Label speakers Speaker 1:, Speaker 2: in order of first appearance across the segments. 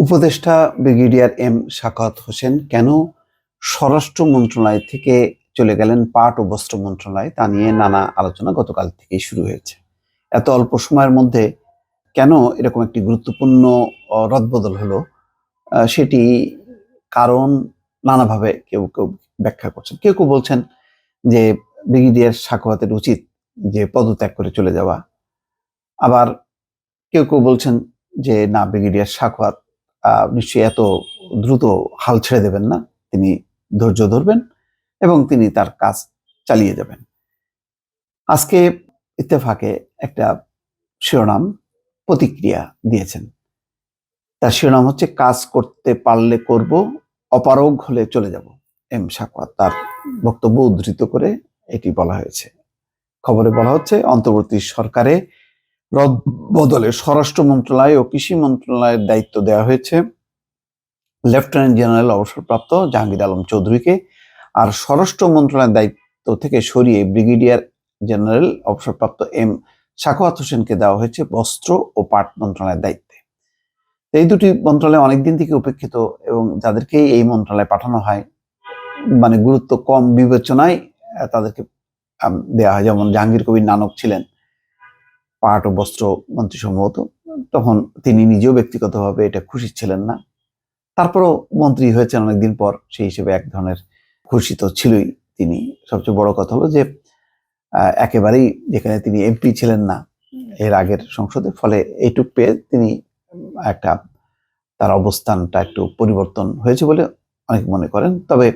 Speaker 1: উপদেষ্টা brigadier M Sakhawat Hossain কেন স্বরাষ্ট্র মন্ত্রণালয় থেকে চলে গেলেন পাট ও বস্ত্র মন্ত্রণালয় তা নিয়ে নানা আলোচনা গতকাল থেকেই শুরু হয়েছে। এত অল্প সময়ের মধ্যে কেন এরকম একটি গুরুত্বপূর্ণ রদবদল হলো, সেটি কারণ নানাভাবে কেউ কেউ ব্যাখ্যা করছেন। কেউ কেউ বলছেন যে ব্রিগেডিয়ার সাখাওয়াতের উচিত যে পদত্যাগ করে চলে যাওয়া। আবার কেউ কেউ বলছেন যে না, ব্রিগেডিয়ার সাখাওয়াত নিশ্চয়ই এত দ্রুত হাল ছেড়ে দেবেন না, তিনি ধৈর্য ধরবেন এবং তিনি তার কাজ চালিয়ে যাবেন। আজকে ইত্তেফাকে একটা শিরোনাম প্রতিক্রিয়া দিয়েছেন। তার শিরোনাম হচ্ছে কাজ করতে পারলে করব, অপারগ হলে চলে যাব। এম সাখাওয়াত তার বক্তব্য উদ্ধৃত করে এটি বলা হয়েছে। খবরে বলা হচ্ছে অন্তর্বর্তী সরকারে রদ বদলে স্বরাষ্ট্র মন্ত্রণালয় ও কৃষি মন্ত্রণালয়ের দায়িত্ব দেওয়া হয়েছে লেফটেন্যান্ট জেনারেল অবসরপ্রাপ্ত জাহাঙ্গীর আলম চৌধুরীকে, আর স্বরাষ্ট্র মন্ত্রণালয়ের দায়িত্ব থেকে সরিয়ে ব্রিগেডিয়ার জেনারেল অবসরপ্রাপ্ত এম সাখাওয়াত হোসেনকে দেওয়া হয়েছে বস্ত্র ও পাট মন্ত্রণালয়ের দায়িত্বে। এই দুটি মন্ত্রণালয় অনেকদিন থেকে উপেক্ষিত এবং যাদেরকে এই মন্ত্রণালয়ে পাঠানো হয় মানে গুরুত্ব কম বিবেচনায় তাদেরকে দেওয়া হয়। যেমন জাহাঙ্গীর কবির নানক ছিলেন পাট ও বস্ত্র মন্ত্রী সম্ভবত, তখন তিনি নিজেও ব্যক্তিগতভাবে এটা খুশি ছিলেন না। তারপরও মন্ত্রী হয়েছেন অনেকদিন পর, সেই হিসেবে এক ধরনের খুশি তো ছিলই তিনি। সবচেয়ে বড় কথা হলো যে একেবারেই যেখানে তিনি এমপি ছিলেন না এর আগের সংসদে, ফলে এইটুক পেয়ে তিনি একটা তার অবস্থানটা একটু পরিবর্তন হয়েছে বলে অনেক মনে করেন। তবে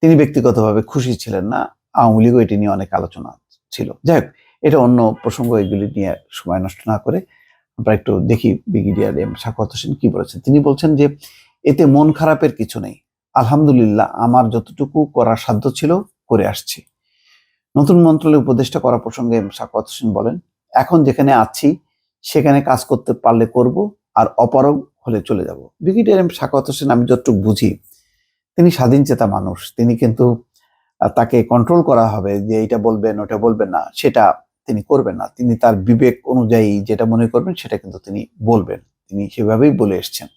Speaker 1: তিনি ব্যক্তিগতভাবে খুশি ছিলেন না। আওয়ামী লীগও এটি নিয়ে অনেক আলোচনা ছিল। যাই হোক, এটা অন্য প্রসঙ্গ, এগুলি নিয়ে সময় নষ্ট না করে আমরা একটু দেখি ব্রিগেডিয়ার এম সাখাওয়াত হোসেন কি বলেছেন। তিনি বলছেন যে এতে মন খারাপের কিছু নেই, আলহামদুলিল্লাহ আমার যতটুকু করার সাধ্য ছিল করে আসছি। নতুন মন্ত্রণালয় উপদেষ্টা করা প্রসঙ্গে এম সাখাওয়াত হোসেন বলেন, এখন যেখানে আছি সেখানে কাজ করতে পারলে করব, আর অপারগ হলে চলে যাব। ব্রিগেডিয়ার এম সাখাওয়াত হোসেন, আমি যতটুকু বুঝি, তিনি স্বাধীন চেতা মানুষ। তিনি কিন্তু তাকে কন্ট্রোল করা হবে যে এটা বলবেন ওটা বলবেন না, সেটা তিনি করবেন না। তিনি তার বিবেক অনুযায়ী যেটা মনে করবেন সেটা কিন্তু তিনি বলবেন। তিনি সেভাবেই বলে এসছেন।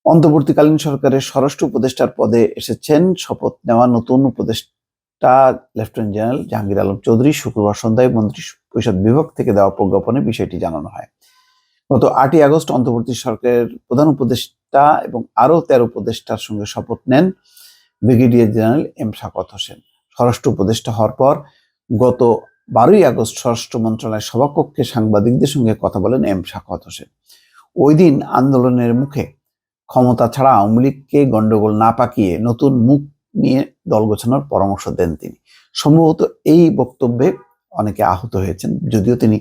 Speaker 1: অন্তর্বর্তীকালীন সরকারের স্বরাষ্ট্র উপদেষ্টার পদে এসেছেন শপথ নেওয়া নতুন উপদেষ্টা লেফটেন্যান্ট জেনারেল জাহাঙ্গীর আলম চৌধুরী। শুক্রবার সন্ধ্যায় মন্ত্রী পরিষদ বিভাগ থেকে দেওয়া প্রজ্ঞাপনে বিষয়টি জানানো হয়। গত 8ই আগস্ট অন্তর্বর্তী সরকারের প্রধান উপদেষ্টা এবং আরো 13 উপদেষ্টার সঙ্গে শপথ নেন brigadier general M Sakhawat Hossain. স্বরাষ্ট্র উপদেষ্টা হওয়ার পর গত 12ই আগস্ট স্বরাষ্ট্র মন্ত্রণালয়ের সভাকক্ষে সাংবাদিকদের সঙ্গে কথা বলেন এম সাখাওয়াত হোসেন। ওই দিন আন্দোলনের মুখে ক্ষমতা ছাড়া আওয়ামী লীগকে গন্ডগোল না পাকিয়ে নতুন মুখ নিয়ে দল গোছানোর পরামর্শ দেন তিনি। সম্ভবত এই বক্তব্যে অনেকে আহত হয়েছেন, যদিও তিনি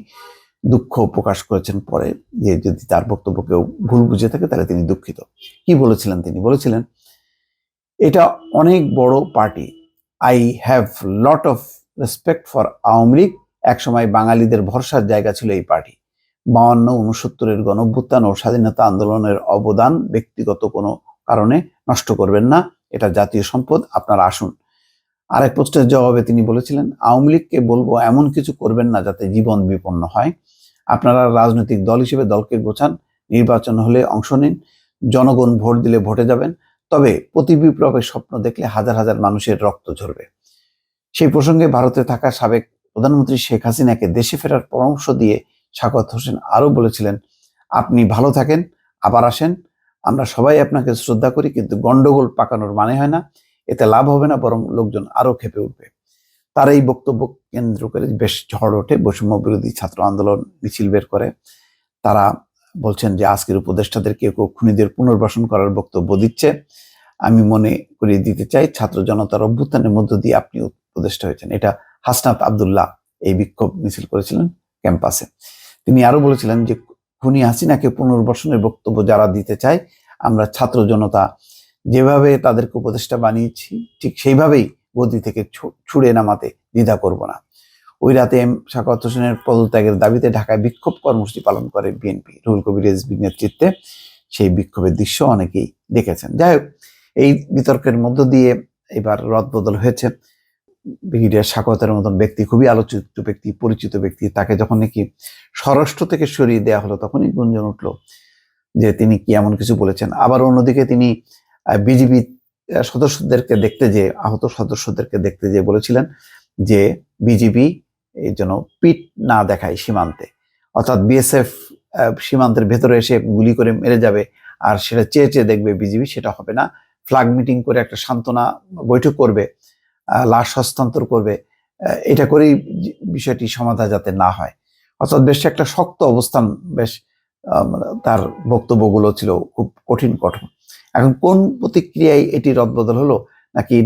Speaker 1: দুঃখ প্রকাশ করেছেন পরে যে যদি তার বক্তব্য কেউ ভুল বুঝে থাকে তাহলে তিনি দুঃখিত। কি বলেছিলেন? তিনি বলেছিলেন, এটা অনেক বড় party, I have lot of respect for Awami League. একসময় বাঙালিদের ভরসার জায়গা ছিল এই পার্টি। 52-69-এর গণঅভ্যুত্থান ও স্বাধীনতা আন্দোলনের অবদান ব্যক্তিগত কোনো কারণে নষ্ট করবেন না, এটা জাতীয় সম্পদ, আপনারা আসুন। আরেক প্রশ্নের জবাবে তিনি বলেছিলেন, আওয়ামী লীগকে বলবো এমন কিছু করবেন না যাতে জীবন বিপন্ন হয়। আপনারা রাজনৈতিক দল হিসেবে দলকে গোছান, নির্বাচন হলে অংশ নিন, জনগণ ভোট দিলে ভোটে যাবেন, তবে প্রতি বিপ্লবের স্বপ্ন দেখলে হাজার হাজার মানুষের রক্ত ঝরবে। সেই প্রসঙ্গে ভারতে থাকা সাবেক প্রধানমন্ত্রী শেখ হাসিনাকে দেশে ফেরার পরামর্শ দিয়ে সাখাওয়াত হোসেন আরো বলেছিলেন, আপনি ভালো থাকেন, আবার আসেন, আমরা সবাই আপনাকে শ্রদ্ধা করি, কিন্তু গন্ডগোল পাকানোর মানে হয় না, এতে লাভ হবে না, বরং লোকজন আরো ক্ষেপে উঠবে। তার এই বক্তব্য কেন্দ্র করে বেশ ঝড় ওঠে। বৈষম্য বিরোধী ছাত্র আন্দোলন মিছিল বের করে। তারা বলছেন যে আজকের উপদেষ্টাদের কেউ কেউ খুনিদের পুনর্বাসন করার বক্তব্য দিচ্ছে। আমি মনে করিয়ে দিতে চাই, ছাত্র জনতার অভ্যুত্থানের মধ্য দিয়ে আপনি উপদেষ্টা হয়েছেন। এটা হাসনাত আব্দুল্লাহ এই বিক্ষোভ মিছিল করেছিলেন ক্যাম্পাসে। তিনি আরো বলেছিলেন যে খুনি হাসিনাকে পুনর্বাসনের বক্তব্য যারা দিতে চায়, আমরা ছাত্র জনতা যেভাবে তাদেরকে উপদেষ্টা বানিয়েছি ঠিক সেইভাবেই গদি থেকে ছুড়ে নামাতে দ্বিধা করব না। ওই রাতে এম সাখাওয়াত হোসেনের পদত্যাগের দাবিতে ঢাকায় বিক্ষোভ কর্মসূচি পালন করে বিএনপি। রুহুল কবির রিজভীর নেতৃত্বে সেই বিক্ষোভের দৃশ্য অনেকেই দেখেছেন। যাই হোক, এই বিতর্কের মধ্য দিয়ে এবার রদবদল হয়েছে। ব্রিগেডিয়ার সাখাওয়াতের মতন ব্যক্তি, খুবই আলোচিত ব্যক্তি, পরিচিত ব্যক্তি, তাকে যখন নাকি স্বরাষ্ট্র থেকে সরিয়ে দেওয়া হলো তখনই গুঞ্জন উঠলো যে তিনি কি এমন কিছু বলেছেন। আবার অন্যদিকে তিনি বিজিবি সদস্যদেরকে দেখতে যেয়ে, আহত সদস্যদেরকে দেখতে যেয়ে বলেছিলেন যে বিজিবি এই জন্য পিঠ না দেখায় সীমান্তে, অর্থাৎ বিএসএফ সীমান্তের ভেতরে এসে গুলি করে মেরে যাবে আর সেটা চেয়ে চেয়ে দেখবে বিজিবি, সেটা হবে না। ফ্ল্যাগ মিটিং করে একটা সান্ত্বনা বৈঠক করবে, লাশ হস্তান্তর করবে, এটা করেই বিষয়টি সমাধান যাতে না হয়। অর্থাৎ বেশ একটা শক্ত অবস্থান, বেশ তার বক্তব্যগুলো ছিল খুব কঠিন কঠোর। এখন কোন প্রতিক্রিয়ায় এটি রদবদল হলো নাকি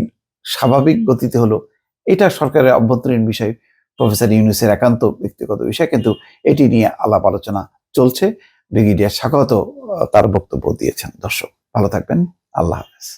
Speaker 1: স্বাভাবিক গতিতে হলো, এটা সরকারের অভ্যন্তরীণ বিষয়, প্রফেসর ইউনূসের একান্ত ব্যক্তিগত বিষয়, কিন্তু এটি নিয়ে আলাপ আলোচনা চলছে। ব্রিগেডিয়ার সাখাওয়াতও তার বক্তব্য দিয়েছেন। দর্শক ভালো থাকবেন, আল্লাহ হাফেজ।